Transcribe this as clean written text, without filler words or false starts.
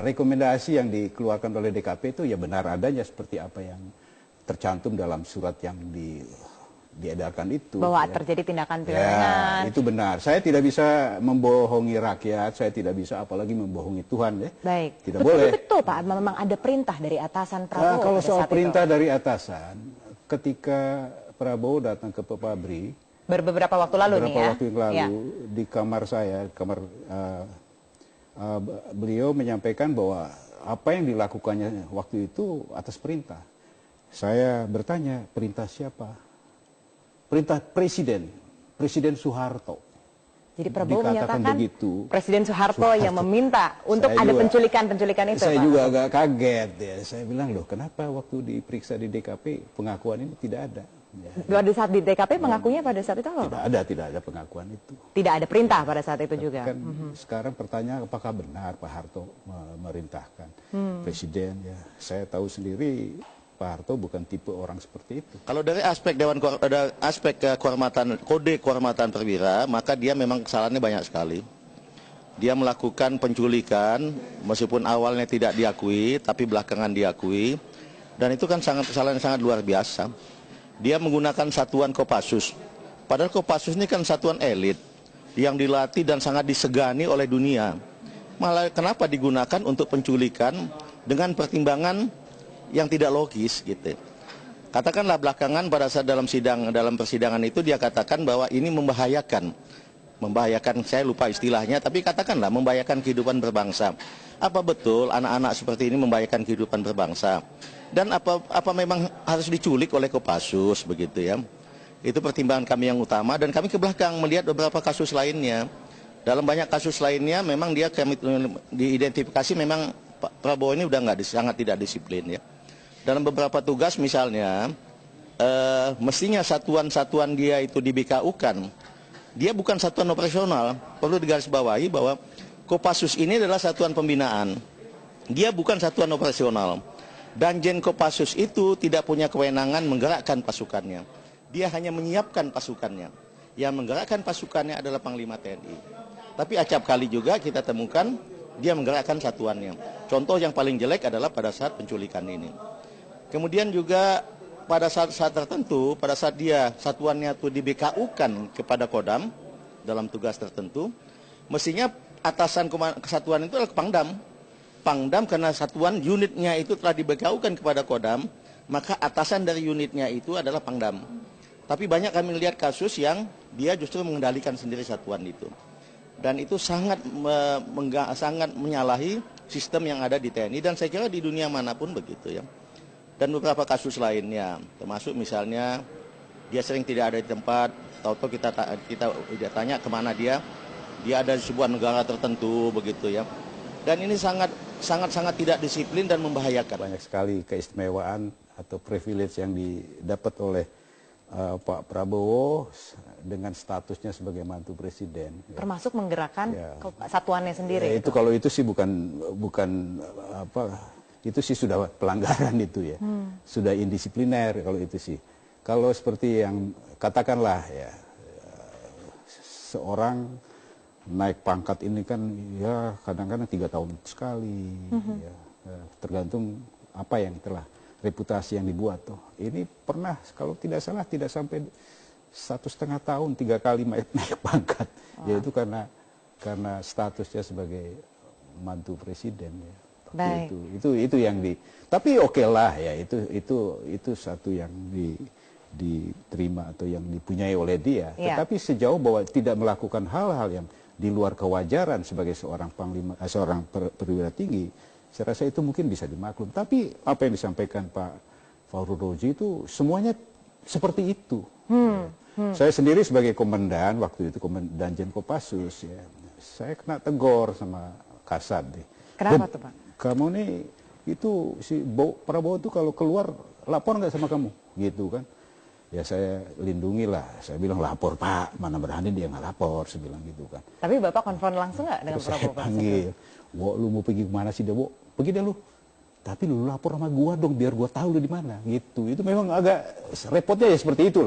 Rekomendasi yang dikeluarkan oleh DKP itu ya benar adanya seperti apa yang tercantum dalam surat yang diedarkan itu. Bahwa ya. terjadi tindakan pidana. Ya, itu benar. Saya tidak bisa membohongi rakyat, saya tidak bisa apalagi membohongi Tuhan. Ya. Baik. Tidak boleh. Betul Pak, memang ada perintah dari atasan Prabowo. Kalau soal perintah itu dari atasan, ketika Prabowo datang ke Pepabri, beberapa waktu lalu nih ya. Waktu yang lalu ya. Di kamar saya, beliau menyampaikan bahwa apa yang dilakukannya waktu itu atas perintah. Saya bertanya, perintah siapa? Perintah Presiden Soeharto. Jadi Prabowo menyatakan begitu. Presiden Soeharto yang meminta untuk ada penculikan itu. Saya Pak. juga agak kaget ya. Saya bilang, loh kenapa waktu diperiksa di DKP pengakuan ini tidak ada? Ya, pada saat di DKP pengakunya pada saat itu apa? Tidak ada pengakuan itu. Tidak ada perintah pada saat itu juga. Kan sekarang pertanyaan apakah benar Pak Harto memerintahkan presiden ya. Saya tahu sendiri Pak Harto bukan tipe orang seperti itu. Kalau dari aspek kode kehormatan perwira, maka dia memang kesalahannya banyak sekali. Dia melakukan penculikan meskipun awalnya tidak diakui, tapi belakangan diakui, dan itu kan kesalahan yang sangat luar biasa. Dia menggunakan satuan Kopassus. Padahal Kopassus ini kan satuan elit yang dilatih dan sangat disegani oleh dunia. Malah kenapa digunakan untuk penculikan dengan pertimbangan yang tidak logis gitu. Katakanlah belakangan pada saat dalam persidangan itu dia katakan bahwa ini membahayakan, saya lupa istilahnya, tapi katakanlah membahayakan kehidupan berbangsa. Apa betul anak-anak seperti ini membahayakan kehidupan berbangsa? Dan apa memang harus diculik oleh Kopassus begitu ya? Itu pertimbangan kami yang utama, dan kami ke belakang melihat beberapa kasus lainnya. Dalam banyak kasus lainnya memang kami diidentifikasi memang Pak Prabowo ini udah sangat tidak disiplin ya. Dalam beberapa tugas misalnya mestinya satuan-satuan dia itu di BKU-kan. Dia bukan satuan operasional. Perlu digarisbawahi bahwa Kopassus ini adalah satuan pembinaan. Dia bukan satuan operasional. Danjen Kopassus itu tidak punya kewenangan menggerakkan pasukannya. Dia hanya menyiapkan pasukannya. Yang menggerakkan pasukannya adalah Panglima TNI. Tapi acap kali juga kita temukan dia menggerakkan satuannya. Contoh yang paling jelek adalah pada saat penculikan ini. Kemudian juga pada saat tertentu, pada saat dia satuannya itu di BKU-kan kepada Kodam dalam tugas tertentu, mestinya atasan kesatuan itu adalah Pangdam. Pangdam karena satuan unitnya itu telah di BKU-kan kepada Kodam, maka atasan dari unitnya itu adalah Pangdam. Tapi banyak kami lihat kasus yang dia justru mengendalikan sendiri satuan itu. Dan itu sangat menyalahi sistem yang ada di TNI, dan saya kira di dunia manapun begitu ya. Dan beberapa kasus lainnya, termasuk misalnya dia sering tidak ada di tempat, tahu-tahu kita tanya kemana dia ada di sebuah negara tertentu begitu ya. Dan ini sangat tidak disiplin dan membahayakan. Banyak sekali keistimewaan atau privilege yang didapat oleh Pak Prabowo dengan statusnya sebagai mantu presiden. Termasuk menggerakkan satuannya sendiri. Ya, itu kalau itu sih bukan itu sih sudah pelanggaran itu ya. Sudah indisipliner kalau itu sih. Kalau seperti yang katakanlah ya seorang naik pangkat ini kan ya kadang-kadang 3 tahun sekali ya, tergantung apa yang telah reputasi yang dibuat tuh. Ini pernah kalau tidak salah tidak sampai 1,5 tahun 3 kali naik pangkat. Yaitu karena statusnya sebagai mantu presiden ya. Baik. Itu yang tapi oke lah ya itu satu yang diterima atau yang dipunyai oleh dia. Ya. Tetapi sejauh bahwa tidak melakukan hal-hal yang di luar kewajaran sebagai seorang perwira tinggi, saya rasa itu mungkin bisa dimaklum. Tapi apa yang disampaikan Pak Faurodo itu semuanya seperti itu. Saya sendiri sebagai komandan waktu itu Danjen Kopassus ya, saya kena tegur sama Kasat deh. Kenapa tuh Pak? Kamu nih itu si Prabowo itu kalau keluar lapor nggak sama kamu gitu kan? Ya saya lindungi lah, saya bilang lapor Pak, mana berani dia nggak lapor, saya bilang gitu kan. Tapi Bapak konfront langsung nggak dengan Prabowo? Saya panggil, wo lu mau pergi kemana sih dia, wo? Pergi deh lu. Tapi lu lapor sama gua dong biar gua tahu lu di mana gitu. Itu memang agak repotnya ya seperti itu.